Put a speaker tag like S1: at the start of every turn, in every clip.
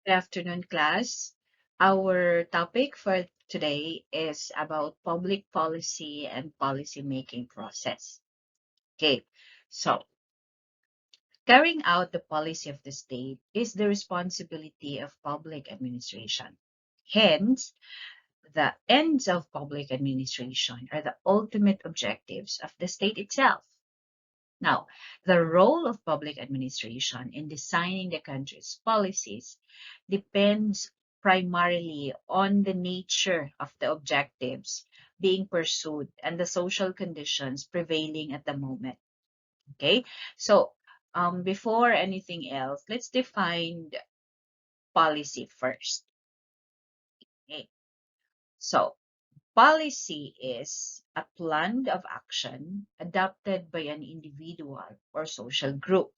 S1: Good afternoon, class. Our topic for today is about public policy and policy making process. Okay, so carrying out the policy of the state is the responsibility of public administration. Hence, the ends of public administration are the ultimate objectives of the state itself. Now, the role of public administration in designing the country's policies depends primarily on the nature of the objectives being pursued and the social conditions prevailing at the moment. Okay, so before anything else, let's define policy first. Okay, so policy is a plan of action adopted by an individual or social group.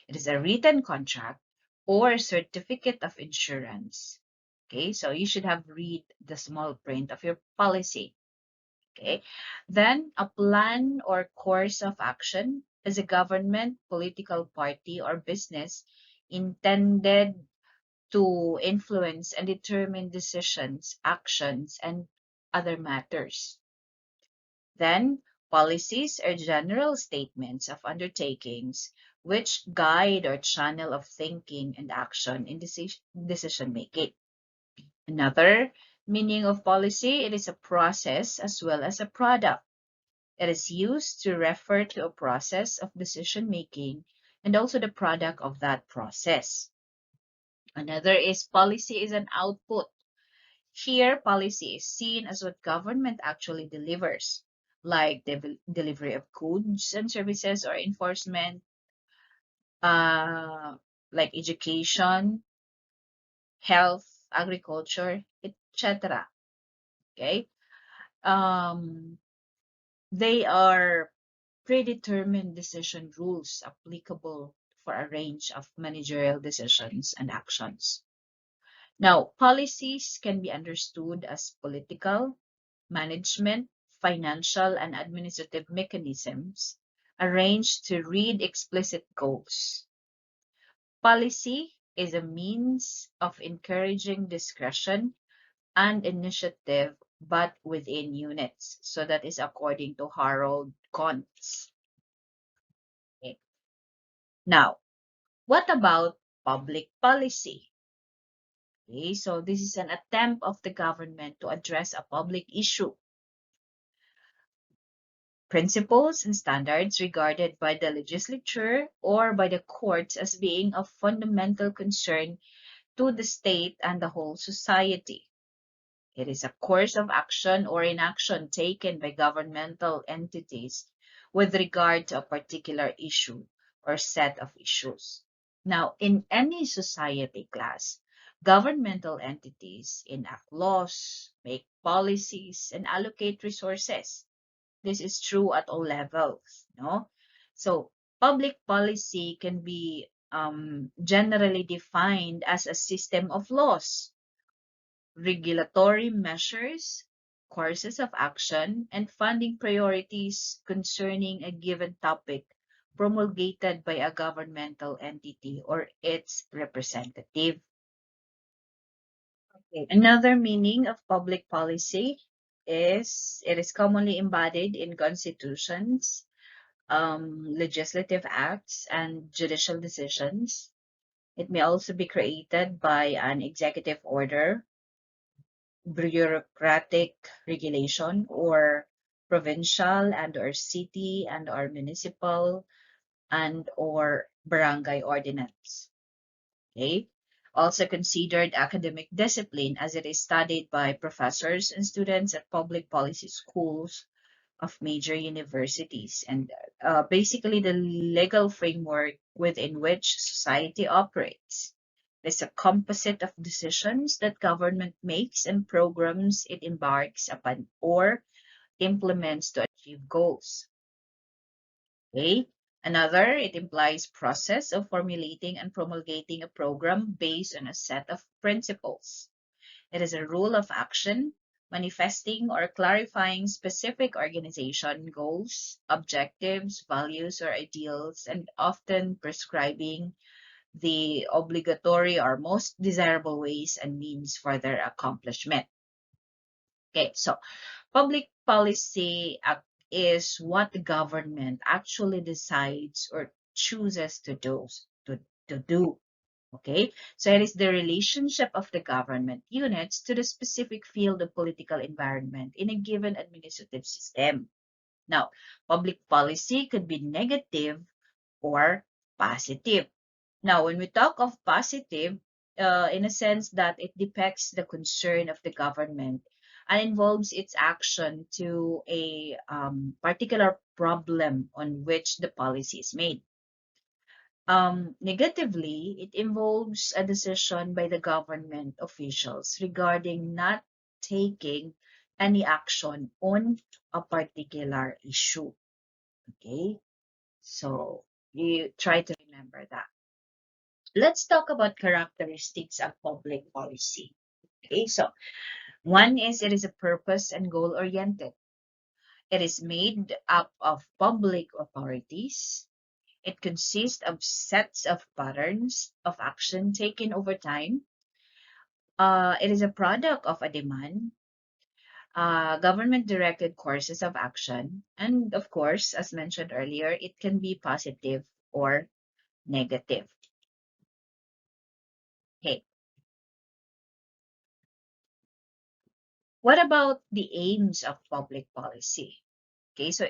S1: It is a written contract or certificate of insurance. Okay, so you should have read the small print of your policy. Okay, then a plan or course of action is a government, political party, or business intended to influence and determine decisions, actions, and other matters. Then, policies are general statements of undertakings which guide or channel of thinking and action in decision making. Another meaning of policy, it is a process as well as a product. It is used to refer to a process of decision making and also the product of that process. Another is policy is an output. Here, policy is seen as what government actually delivers, like the delivery of goods and services or enforcement, uh, like education, health, agriculture, etc. Okay, um, they are predetermined decision rules applicable for a range of managerial decisions and actions. Now, policies can be understood as political, management, financial, and administrative mechanisms arranged to reach explicit goals. Policy is a means of encouraging discretion and initiative, but within units. So that is according to Harold Kuntz. Okay. Now, what about public policy? Okay, so this is an attempt of the government to address a public issue. Principles and standards regarded by the legislature or by the courts as being of fundamental concern to the state and the whole society. It is a course of action or inaction taken by governmental entities with regard to a particular issue or set of issues. Now, in any society class, governmental entities enact laws, make policies, and allocate resources. This is true at all levels, no? So, public policy can be generally defined as a system of laws, regulatory measures, courses of action, and funding priorities concerning a given topic promulgated by a governmental entity or its representative. Okay. Another meaning of public policy is it is commonly embodied in constitutions, legislative acts, and judicial decisions. It may also be created by an executive order, bureaucratic regulation, or provincial and or city and or municipal and or barangay ordinance. Okay. Also considered academic discipline as it is studied by professors and students at public policy schools of major universities, and basically the legal framework within which society operates. It's a composite of decisions that government makes and programs it embarks upon or implements to achieve goals. Okay. Another, it implies process of formulating and promulgating a program based on a set of principles. It is a rule of action manifesting or clarifying specific organization goals, objectives, values, or ideals, and often prescribing the obligatory or most desirable ways and means for their accomplishment. Okay, so public policy is what the government actually decides or chooses to do. To, to do. Okay, so it is the relationship of the government units to the specific field of political environment in a given administrative system. Now, public policy could be negative or positive. Now, when we talk of positive, in a sense that it depicts the concern of the government and involves its action to a particular problem on which the policy is made. Negatively, it involves a decision by the government officials regarding not taking any action on a particular issue. Okay, so you try to remember that. Let's talk about characteristics of public policy. Okay, so one is it is a purpose and goal oriented. It is made up of public authorities. It consists of sets of patterns of action taken over time. It is a product of a demand, government-directed courses of action, and of course, as mentioned earlier, it can be positive or negative. Okay, what about the aims of public policy? Okay, so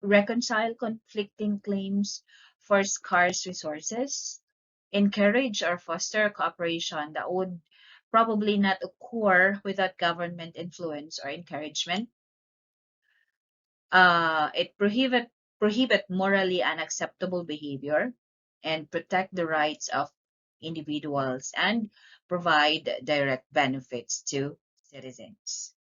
S1: reconcile conflicting claims for scarce resources, encourage or foster cooperation that would probably not occur without government influence or encouragement. It prohibit morally unacceptable behavior and protect the rights of individuals and provide direct benefits to citizens.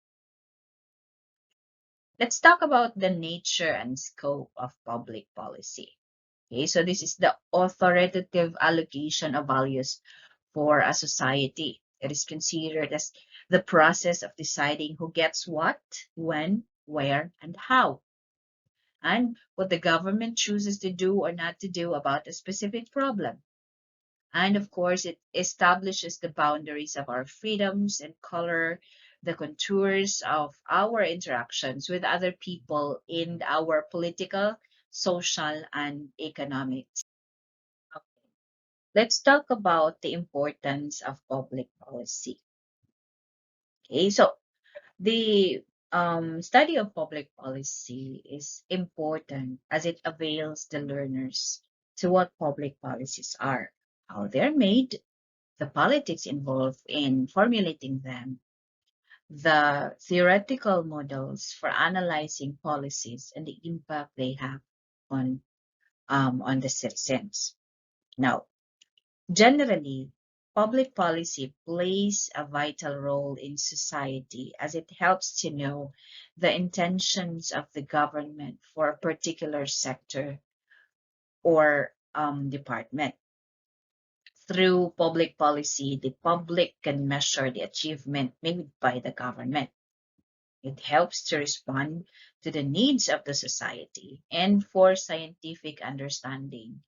S1: Let's talk about the nature and scope of public policy. Okay, so this is the authoritative allocation of values for a society. It is considered as the process of deciding who gets what, when, where, and how, and what the government chooses to do or not to do about a specific problem. And of course, it establishes the boundaries of our freedoms and color the contours of our interactions with other people in our political, social, and economic. Let's talk about the importance of public policy. Okay, so the study of public policy is important as it avails the learners to what public policies are, how they're made, the politics involved in formulating them, the theoretical models for analyzing policies and the impact they have on the citizens. Now, generally, public policy plays a vital role in society as it helps to know the intentions of the government for a particular sector or department. Through public policy, the public can measure the achievement made by the government. It helps to respond to the needs of the society and for scientific understanding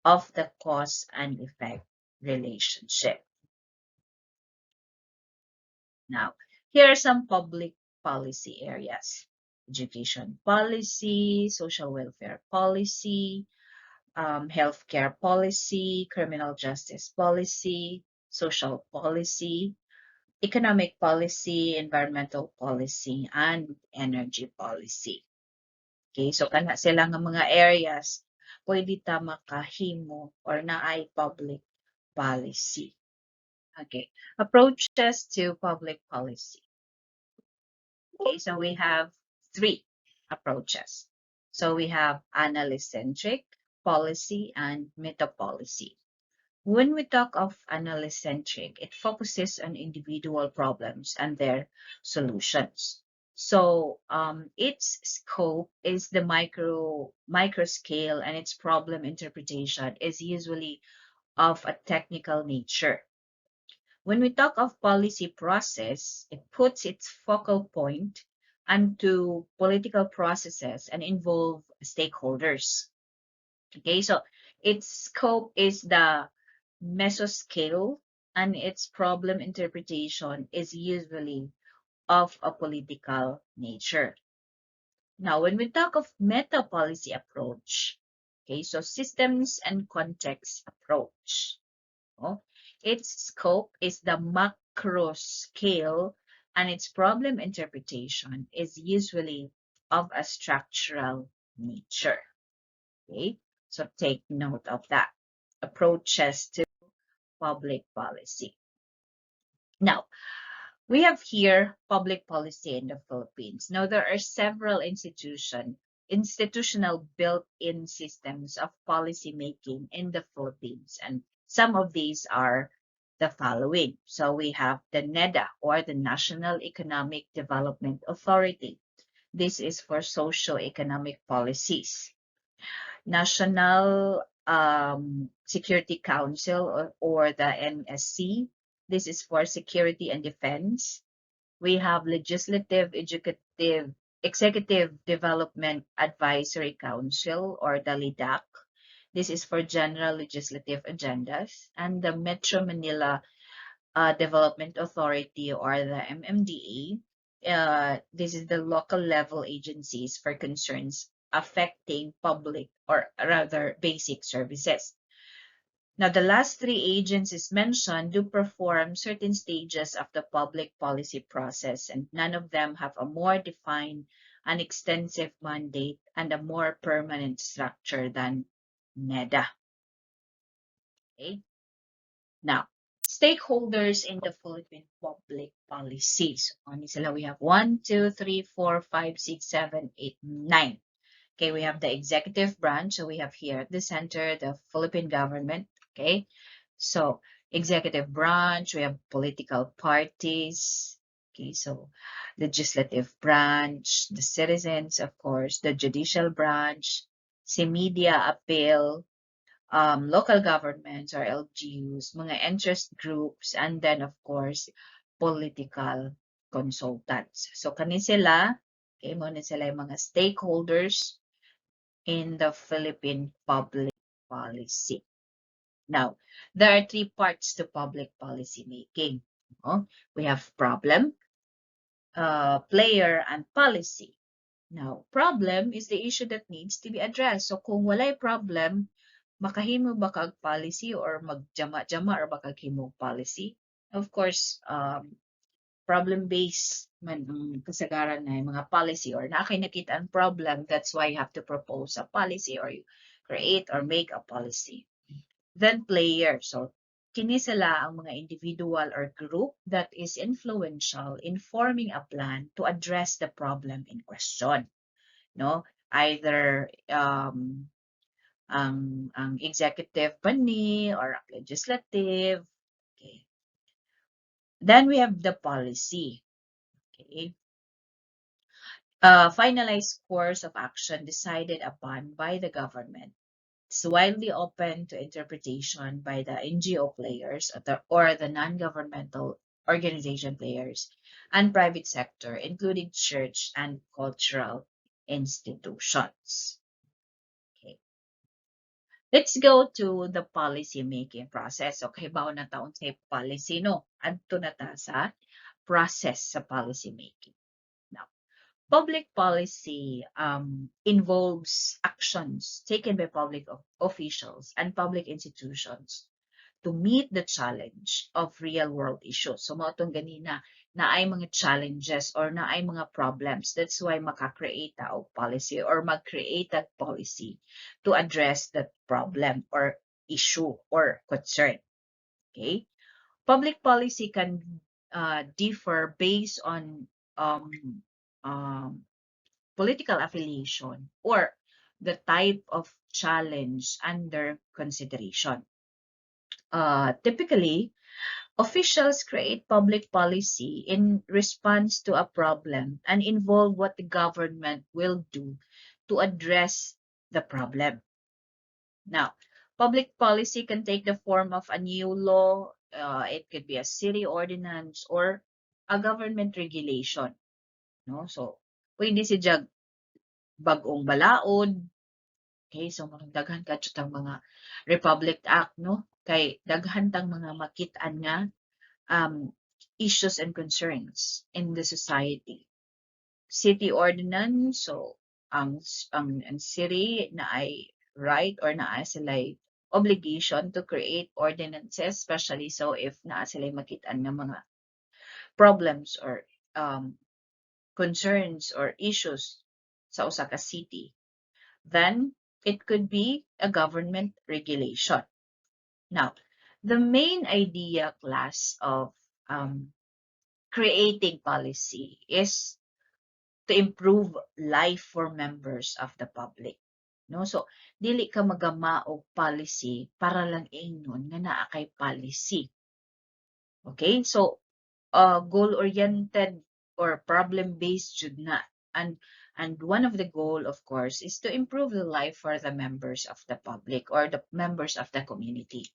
S1: of the cause and effect relationship. Now, here are some public policy areas: education policy, social welfare policy, healthcare policy, criminal justice policy, social policy, economic policy, environmental policy, and energy policy. Okay, so kana sila nga mga areas pwede ta makahimo or naay public policy. Okay, approaches to public policy. Okay, so we have three approaches. So we have analyst-centric policy and meta-policy. When we talk of analyst-centric, it focuses on individual problems and their solutions. So its scope is the micro scale, and its problem interpretation is usually of a technical nature. When we talk of policy process, it puts its focal point onto political processes and involve stakeholders. Okay, so Its scope is the mesoscale, and its problem interpretation is usually of a political nature. Now, when we talk of meta policy approach, okay, so systems and context approach, no? Its scope is the macro scale, and its problem interpretation is usually of a structural nature. Okay, so take note of that. Approaches to public policy. Now, we have here public policy in the Philippines. Now, there are several institutional built-in systems of policy making in the Philippines, and some of these are the following. So we have the NEDA, or the National Economic Development Authority. This is for socio-economic policies. National Security Council, or the NSC. This is for security and defense. We have Legislative Executive Development Advisory Council, or the LIDAC. This is for general legislative agendas. And the Metro Manila Development Authority, or the MMDA. This is the local level agencies for concerns affecting public, or rather basic services. Now, the last three agencies mentioned do perform certain stages of the public policy process, and none of them have a more defined and extensive mandate and a more permanent structure than NEDA. Okay? Now, stakeholders in the Philippine public policies. We have 1, 2, 3, 4, 5, 6, 7, 8, 9. Okay, we have the executive branch. So we have here at the center, the Philippine government. Okay, so executive branch, we have political parties. Okay, so legislative branch, the citizens, of course, the judicial branch, si media appeal, local governments or LGUs, mga interest groups, and then of course, political consultants. So kani sila, okay, muna sila yung mga stakeholders in the Philippine public policy. Now, there are three parts to public policy making. We have problem, player, and policy. Now, problem is the issue that needs to be addressed. So kung walay problem, makahimo ba kag policy, or magjama-jama or baka himo policy? Of course, problem-based man ang kasagaran na yung mga policy, or nakay nakita ang problem, that's why you have to propose a policy, or you create or make a policy. Then player. So kini sila ang mga individual or group that is influential in forming a plan to address the problem in question. No? Either ang executive pa ni, or legislative. Okay. Then we have the policy. Okay. Finalized course of action decided upon by the government. It's widely open to interpretation by the NGO players, or the non-governmental organization players, and private sector, including church and cultural institutions. Okay. Let's go to the policy making process. Okay, baon na taon sa policy, no? Adto na ta sa process sa policy making. Now, public policy involves actions taken by public officials and public institutions to meet the challenge of real-world issues. So, mga itong ganina, na ay mga challenges or na ay mga problems. That's why maka-create of policy or mag-create that policy to address that problem or issue or concern. Okay? Public policy can differ based on political affiliation or the type of challenge under consideration. Typically, officials create public policy in response to a problem and involve what the government will do to address the problem. Now, public policy can take the form of a new law, it could be a city ordinance, or a government regulation. No? So, pwede si bag-ong balaod, Okay, so murag daghan kadyut ang mga Republic Act, no? Kay daghan tang mga makit-an nga um, issues and concerns in the society. City ordinance, so ang city na ay right or naa sila'y obligation to create ordinances, especially so if naa sila'y makit-an nga mga problems or um, concerns or issues sa usa ka city. Then it could be a government regulation. Now, the main idea, class, of creating policy is to improve life for members of the public. No? So, dili ka magama og policy para lang ingnon nga naa kay policy. Okay? So, goal-oriented or problem-based jud na. And one of the goal, of course, is to improve the life for the members of the public or the members of the community.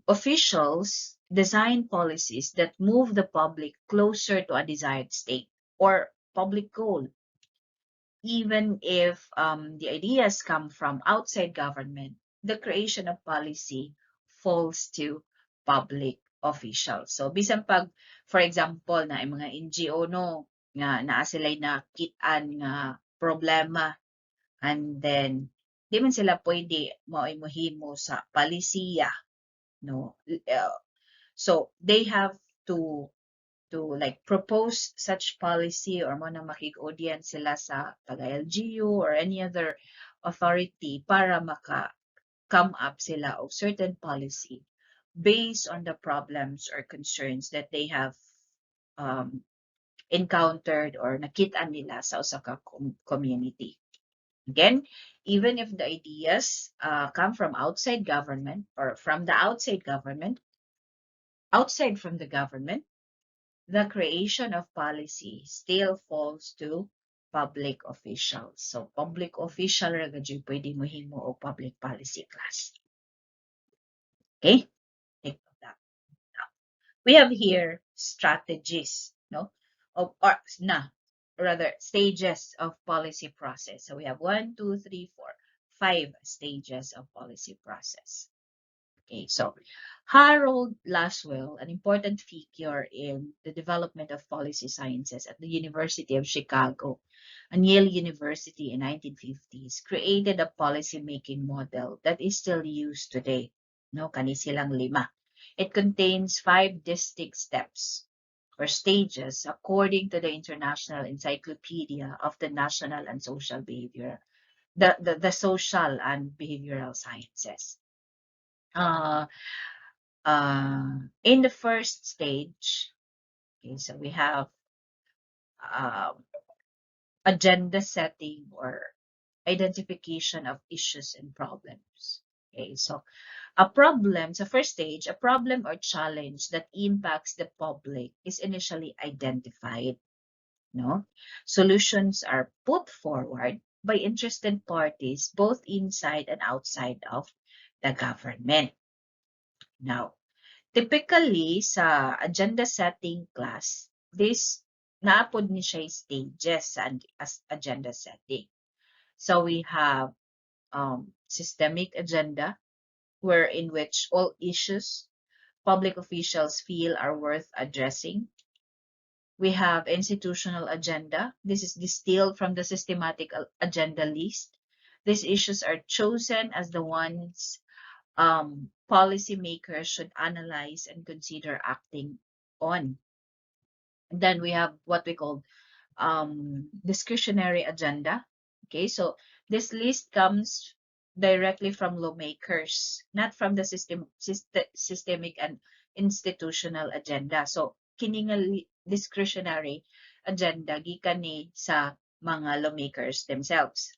S1: Officials design policies that move the public closer to a desired state or public goal, even if the ideas come from outside government. The creation of policy falls to public officials. So bisan pag, for example, na mga NGO, no, nga naa sila'y nakit-an nga problema, and then di man sila pwede mohimo sa palisiya, no. So they have to like propose such policy or mo na makig-audience sila sa taga-LGU or any other authority para maka-come up sila of certain policy based on the problems or concerns that they have um, encountered or nakita nila sa usa ka community. Again, even if the ideas come from outside government or from the outside from the government, the creation of policy still falls to public officials. So, public official ra gid pwede mohimo og public policy, class. Okay? Take note of that. Now, we have here strategies, no? Rather stages of policy process. So we have 1, 2, 3, 4, 5 stages of policy process. Okay, so Harold Laswell, an important figure in the development of policy sciences at the University of Chicago and Yale University in 1950s, created a policy-making model that is still used today. No, kani silang 5. It contains 5 distinct steps or stages according to the International Encyclopedia of the National and Social Behavior, the Social and Behavioral Sciences. In the first stage, okay, so we have agenda setting or identification of issues and problems. Okay, so first stage, a problem or challenge that impacts the public is initially identified. No, solutions are put forward by interested parties, both inside and outside of the government. Now, typically sa agenda setting, class, this naapod ni siya stages as agenda setting. So we have systemic agenda, in which all issues public officials feel are worth addressing. We have institutional agenda. This is distilled from the systematic agenda list. These issues are chosen as the ones policymakers should analyze and consider acting on. And then we have what we call discretionary agenda. Okay, so this list comes directly from lawmakers, not from the systemic and institutional agenda. So kining discretionary agenda gikan ni sa mga lawmakers themselves.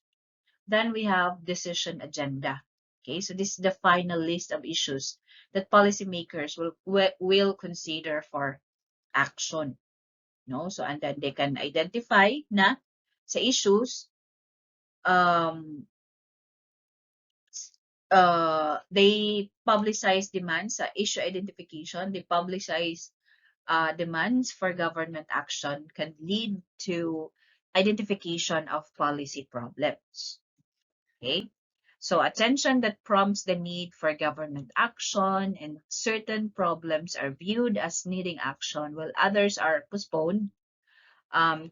S1: Then we have decision agenda. Okay, so this is the final list of issues that policymakers will consider for action. No, so and then they can identify na sa issues they publicize demands sa issue identification. They publicize demands for government action can lead to identification of policy problems. Okay? So attention that prompts the need for government action, and certain problems are viewed as needing action while others are postponed.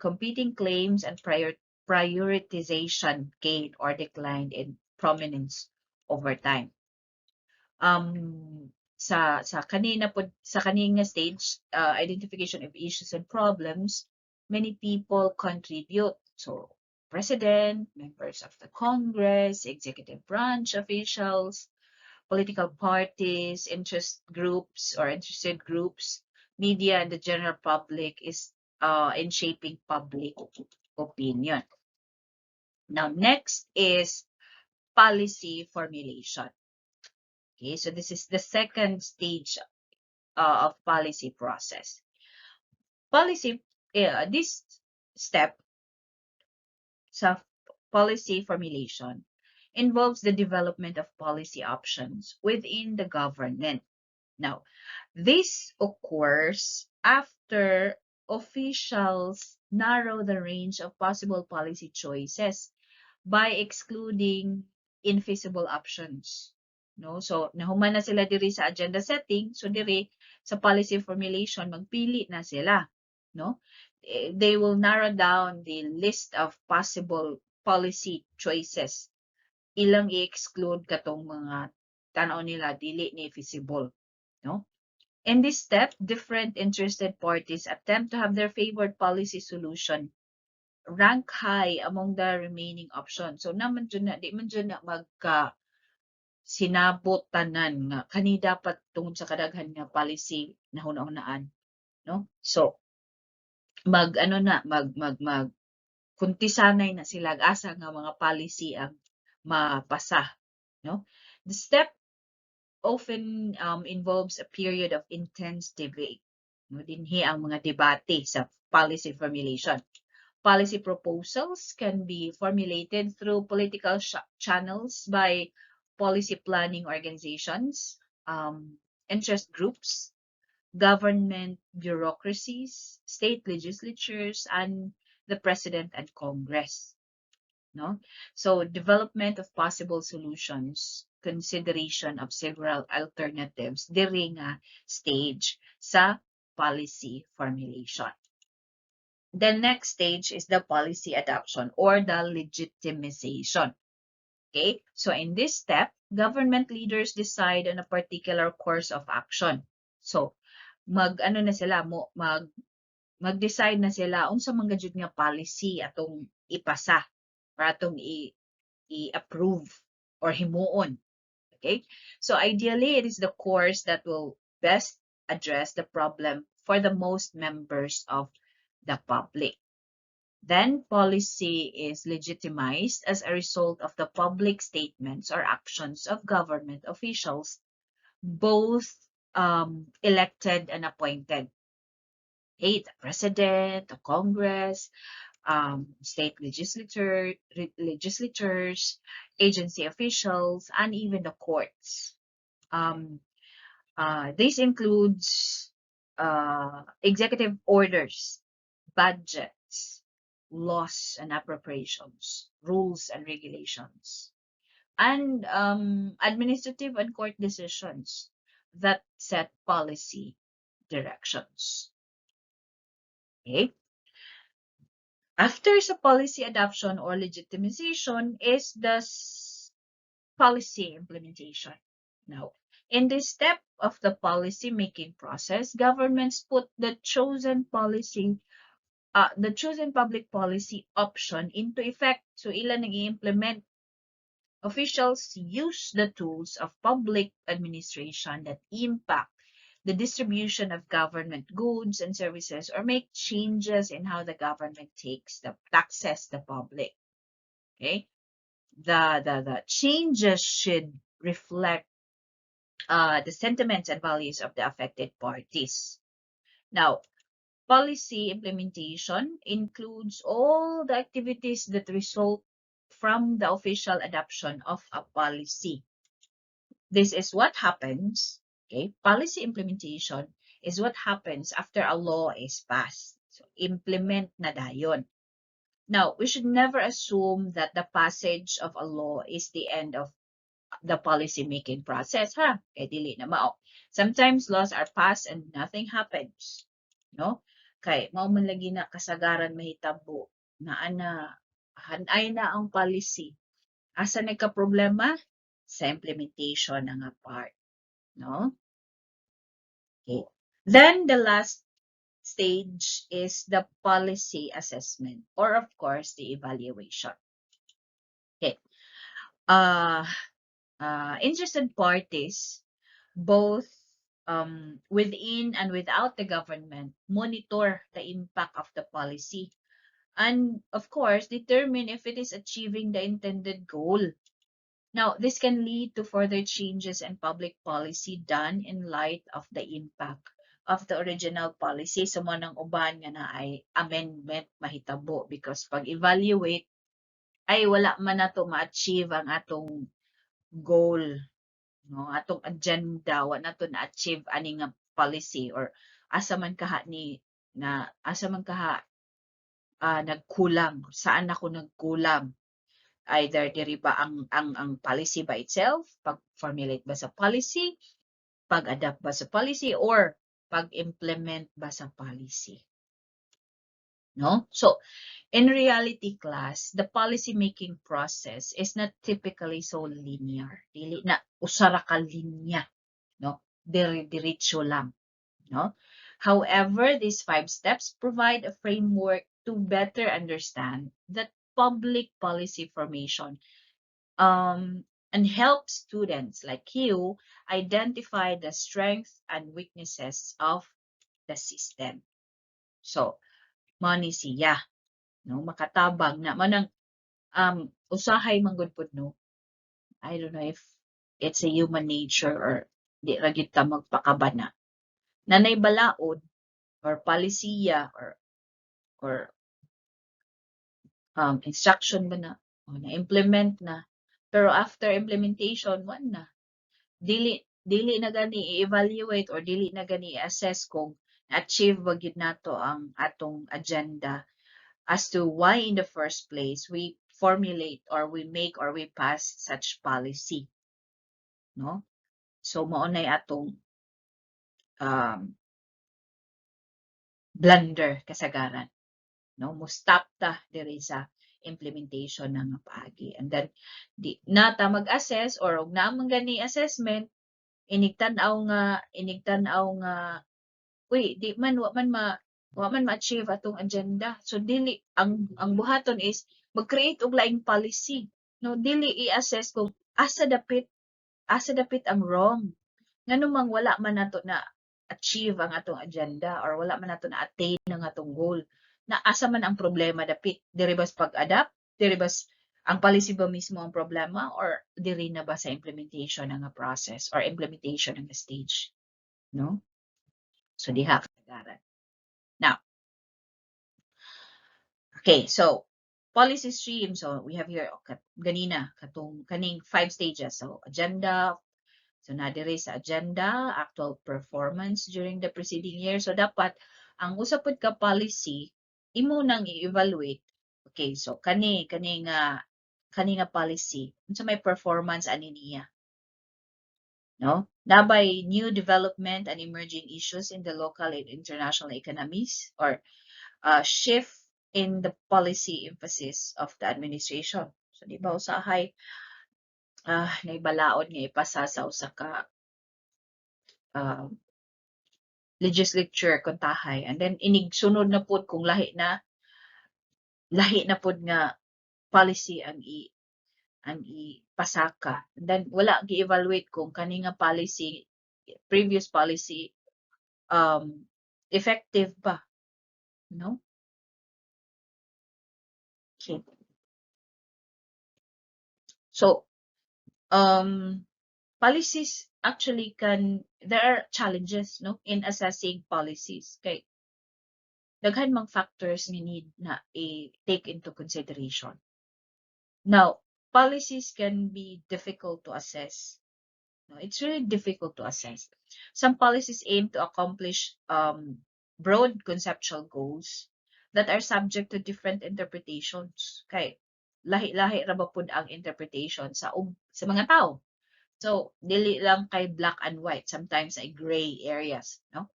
S1: Competing claims and prioritization gained or declined in prominence over time. Sa kanina stage, identification of issues and problems, many people contribute. So president, members of the Congress, executive branch officials, political parties, interested groups, media, and the general public is in shaping public opinion. Now, next is policy formulation. Okay, so this is the second stage of policy process. This step sa policy formulation involves the development of policy options within the government. Now, this occurs after officials narrow the range of possible policy choices by excluding infeasible options. No? So, nahuman na sila diri sa agenda setting, so diri sa policy formulation, magpili na sila. No? They will narrow down the list of possible policy choices. Ilang i-exclude katong mga tanaw nila dili ni feasible. No? In this step, different interested parties attempt to have their favored policy solution rank high among the remaining options. So naman dyan na, di man dyan na magka sinabot tanan nga kani dapat tungod sa kadaghan nga policy na hunahunaan, no? So kuntisanay na sila asa nga mga policy ang mapasa, no? The step often involves a period of intense debate. No, dinhi ang mga debate sa policy formulation. Policy proposals can be formulated through political channels by policy planning organizations, interest groups, government bureaucracies, state legislatures, and the President and Congress. No? So development of possible solutions, consideration of several alternatives during a stage sa policy formulation. The next stage is the policy adoption or the legitimization. Okay, so in this step, government leaders decide on a particular course of action. So mag-decide na sila unsa man gayud nga policy atong ipasa or atong i-approve or himuon. Okay, so ideally it is the course that will best address the problem for the most members of the public. Then policy is legitimized as a result of the public statements or actions of government officials, both elected and appointed. Okay, the president, the Congress, state legislatures, agency officials, and even the courts. This includes executive orders, budgets, laws and appropriations, rules and regulations, and administrative and court decisions that set policy directions. Okay. After sa policy adoption or legitimization is the policy implementation. Now, in this step of the policy making process, governments put the chosen public policy option into effect. So ilan nag-i-implement. Officials use the tools of public administration that impact the distribution of government goods and services or make changes in how the government taxes the public. Okay, the changes should reflect the sentiments and values of the affected parties. Now, policy implementation includes all the activities that result from the official adoption of a policy. This is what happens. Okay, policy implementation is what happens after a law is passed. So, implement na dayon. Now, we should never assume that the passage of a law is the end of the policy making process, ha? Dili na mao. Sometimes laws are passed and nothing happens, no? Kay mao man lagi na kasagaran mahitabo na hanay na ang policy. Asa nagka problema sa implementation na nga part, no? Okay. Then the last stage is the policy assessment, or of course the evaluation. Okay. Interested parties, both within and without the government, monitor the impact of the policy and, of course, determine if it is achieving the intended goal. Now, this can lead to further changes in public policy done in light of the impact of the original policy. So, mo nang uban nga na ay amendment mahitabo because pag evaluate ay wala man nato ma-achieve ang atong goal, no, atong agenda, wa nato na-achieve ani nga policy or asa man kaha nagkulang, saan ako nagkulang. Either diri ba ang policy by itself, pag-formulate ba sa policy, pag-adapt ba sa policy, or pag-implement ba sa policy. No? So, in reality, class, the policy making process is not typically so linear. Dili na usara ka linya, no? Diretso lang, no? However, these 5 steps provide a framework to better understand that public policy formation and help students like you identify the strengths and weaknesses of the system. So, money siya, no? Makatabang na manang usahay manggod pud no. I don't know if it's a human nature or di ra gyud ta magpakabana. Nanay balaod or palisiya or instruction ba na o na-implement na. Pero after implementation, wala na. Dili na gani i-evaluate or dili na gani i-assess kung na-achieve ba gyud nato ang atong agenda as to why in the first place we formulate or we make or we pass such policy, no? So mao nay atong blunder kasagaran, no? Mo stop ta diri sa implementation ng paagi. And then di na ta mag-assess or og naa man gani assessment, inigtan-aw nga uy di man wa man ma-achieve atong agenda. So dili ang buhaton is mag-create og laing policy, no? Dili i-assess kung asa dapit ang wrong. Nganumang wala man nato na achieve ang atong agenda or wala man nato na attain ang atong goal. Na asa man ang problema dapit? Diri ba sa pag-adapt? Diri ba ang policy ba mismo ang problema or diri na ba sa implementation ng process or implementation ng stage, no? So diha kasagaran. Now, okay, so policy stream. So we have here ganina kaning 5 stages. So agenda. So na diri sa agenda, actual performance during the preceding year. So dapat ang usapod ka policy imo nang i-evaluate. Okay, so kani nga policy unsa may performance ani niya, no? Nabay new development and emerging issues in the local and international economies or shift in the policy emphasis of the administration. So di ba usahay naibalaod nga ipasa sa usa ka legislature kontahay and then inig sunod na pud kung lahi na pud nga policy ang ipasaka. And then wala gi-evaluate kung kani nga policy, previous policy effective ba, no? Okay. So policies actually there are challenges, no, in assessing policies. Kay daghan mang factors ni need na i-take into consideration. Now, policies can be difficult to assess. No, it's really difficult to assess. Some policies aim to accomplish broad conceptual goals, that are subject to different interpretations. Kay lahi-lahi ra ba pud ang interpretation sa mga tao. So, dili lang kay black and white, sometimes ay gray areas, no?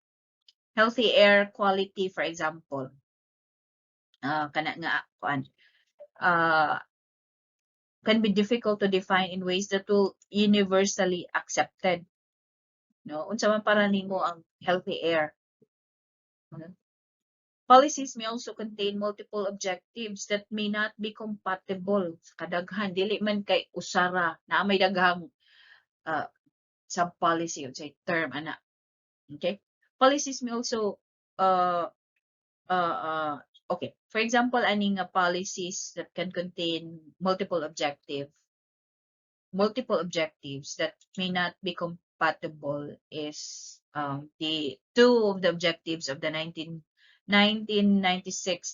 S1: Healthy air quality, for example, kana nga kuan, uh, can be difficult to define in ways that will universally accepted, no? Unsa man para nimo ang healthy air? No? Policies may also contain multiple objectives that may not be compatible sa kadaghan. Dili man kay usara na may daghang uh, sub-policy o say term ana. Okay? Policies may also uh, uh, uh, okay. For example, aning policies that can contain multiple objectives that may not be compatible is the two of the objectives of the 1996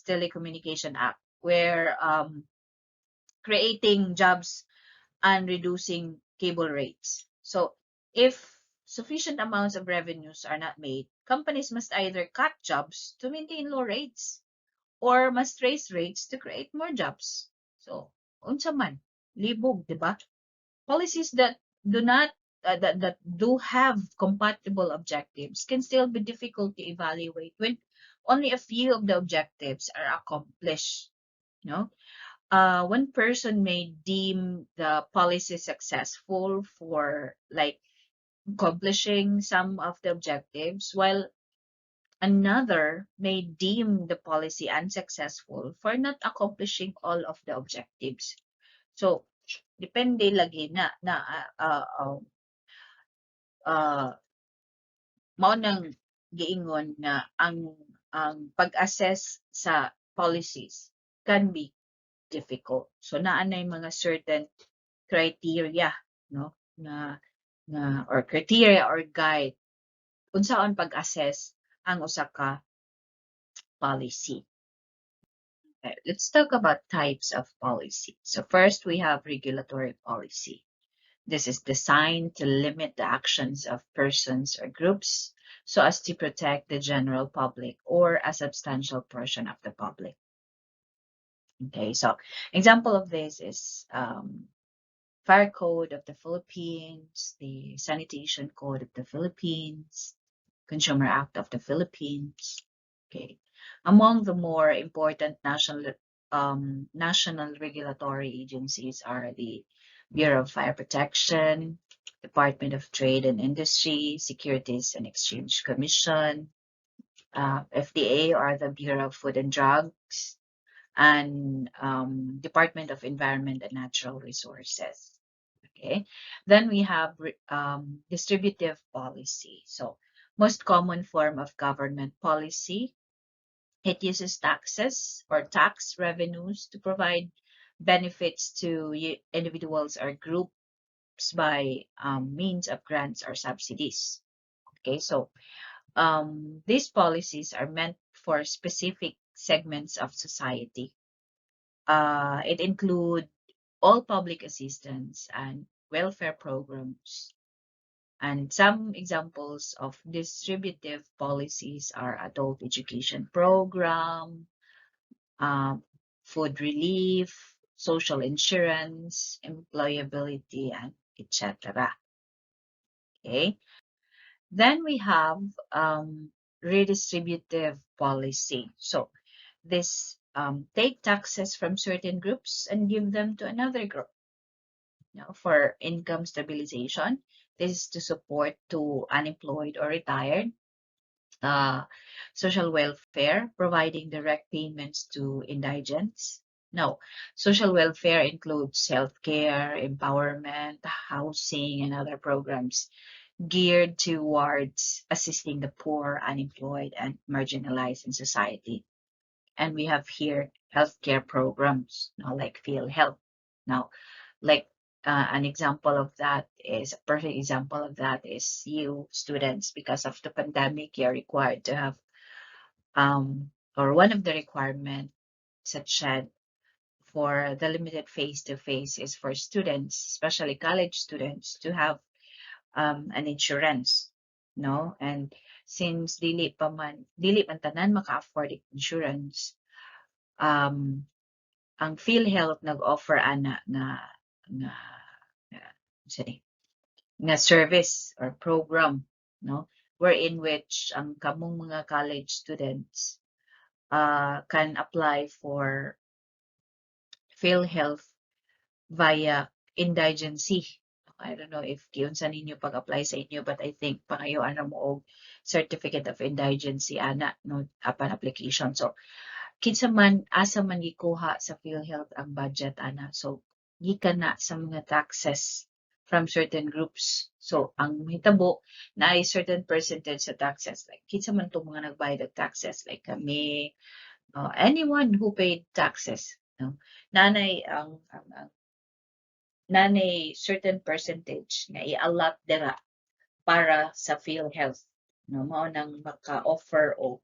S1: Telecommunication Act, where creating jobs and reducing cable rates. So if sufficient amounts of revenues are not made, companies must either cut jobs to maintain low rates or must raise rates to create more jobs. So, unsa man, libog, di ba? Policies that do not that do have compatible objectives can still be difficult to evaluate when only a few of the objectives are accomplished. No, one person may deem the policy successful for like accomplishing some of the objectives, while another may deem the policy unsuccessful for not accomplishing all of the objectives. So, depende lagi uh, mao nang giingon na ang pag-assess sa policies can be difficult. So naa nay mga certain criteria, no, na or criteria or guide unsaon pag-assess ang usa ka policy. Okay, let's talk about types of policy. So first we have regulatory policy. This is designed to limit the actions of persons or groups so as to protect the general public or a substantial portion of the public. Okay, so example of this is Fire Code of the Philippines, the Sanitation Code of the Philippines, Consumer Act of the Philippines. Okay, among the more important national regulatory agencies are the Bureau of Fire Protection, Department of Trade and Industry, Securities and Exchange Commission, FDA or the Bureau of Food and Drugs, and Department of Environment and Natural Resources. Okay, then we have distributive policy. So most common form of government policy, it uses taxes or tax revenues to provide benefits to individuals or groups by means of grants or subsidies. Okay, so these policies are meant for specific segments of society. It include all public assistance and welfare programs. And some examples of distributive policies are adult education program, food relief, social insurance, employability, and etc. Okay. Then we have redistributive policy. So this take taxes from certain groups and give them to another group. Now, for income stabilization, this is to support to unemployed or retired. Social welfare, providing direct payments to indigents. No, social welfare includes healthcare, empowerment, housing, and other programs geared towards assisting the poor, unemployed, and marginalized in society. And we have here healthcare programs, like PhilHealth. Now, like an example of that is a perfect example of that is you students, because of the pandemic, you're required to have or one of the requirements such as for the limited face-to-face is for students, especially college students, to have an insurance, no? And since dili man tanan maka-afford insurance, ang PhilHealth nag-offer ana nga sorry, nga service or program, no, wherein which ang kamong mga college students can apply for PhilHealth via indigency. I don't know if giunsa ninyo pag-apply sa inyo, but I think pangayo ana mo og certificate of indigency ana no apan application. So kinsa man asa man gikuha sa PhilHealth ang budget ana. So gikan na sa mga taxes from certain groups. So ang mahitabo na ay certain percentage sa taxes, like kinsa man tong mga nagbayad og taxes, like kami, anyone who paid taxes, no, nanay ang nanay certain percentage nga i-allot dira para sa PhilHealth, no, mao nang maka-offer og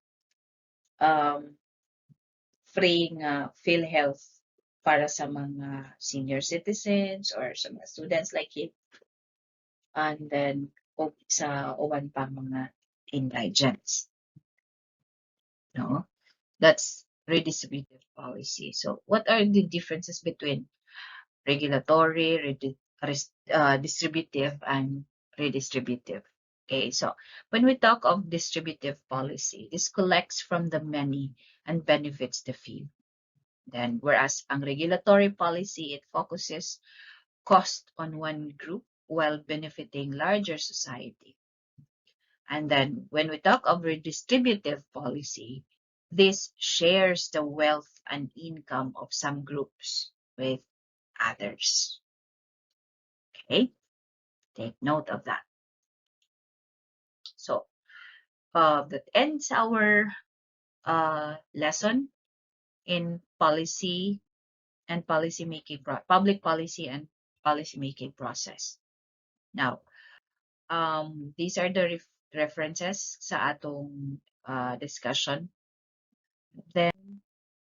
S1: free nga PhilHealth para sa mga senior citizens or sa mga students like it, and then sa uban pang mga indigents, no? That's redistributive policy. So what are the differences between regulatory, distributive, and redistributive? Okay, so when we talk of distributive policy, this collects from the many and benefits the few. Then, whereas ang regulatory policy, it focuses cost on one group while benefiting larger society. And then when we talk of redistributive policy, this shares the wealth and income of some groups with others. Okay, take note of that. So that ends our lesson in policy and policy making, public policy and policy making process. Now, these are the references sa atong discussion. Then,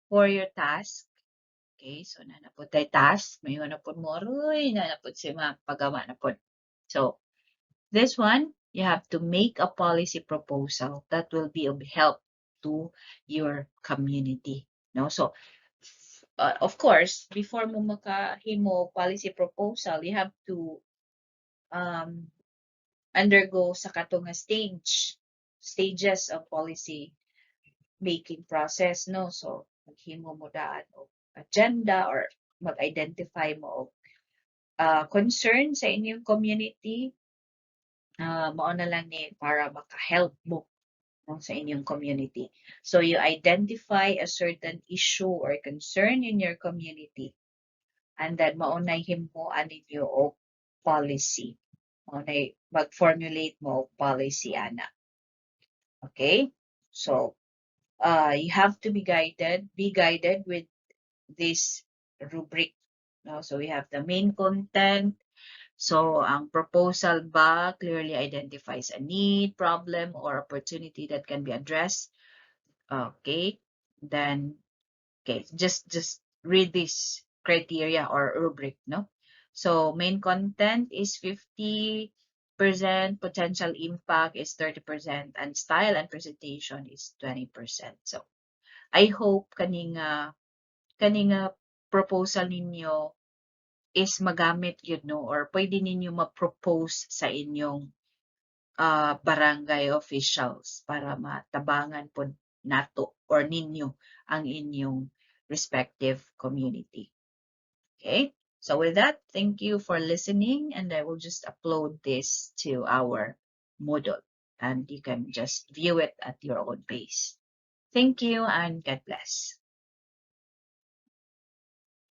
S1: for your task, okay, so nanapod tayo task, may na po mo, nanapod si pagawa na po. So, this one, you have to make a policy proposal that will be of help to your community. No, so of course, before mo makahimo policy proposal, you have to undergo sa katong stages of policy making process, no? So maghimo mo daan og agenda or mag-identify mo og concern sa inyong community. Mao na lang ni para maka-help mo no, sa inyong community. So you identify a certain issue or concern in your community, and then maunay himuan ninyo og policy. Maunay mag-formulate mo og policy ana. Okay? So you have to be guided with this rubric. No? So we have the main content. So ang proposal ba clearly identifies a need, problem, or opportunity that can be addressed. Okay, then just read this criteria or rubric, no? So main content is 50%, potential impact is 30%, and style and presentation is 20%. So I hope kaning proposal ninyo is magamit yun, no? Or pwede ninyo ma-propose sa inyong barangay officials para matabangan po nato or ninyo ang inyong respective community. Okay? So with that, thank you for listening, and I will just upload this to our Moodle, and you can just view it at your own pace. Thank you, and God bless.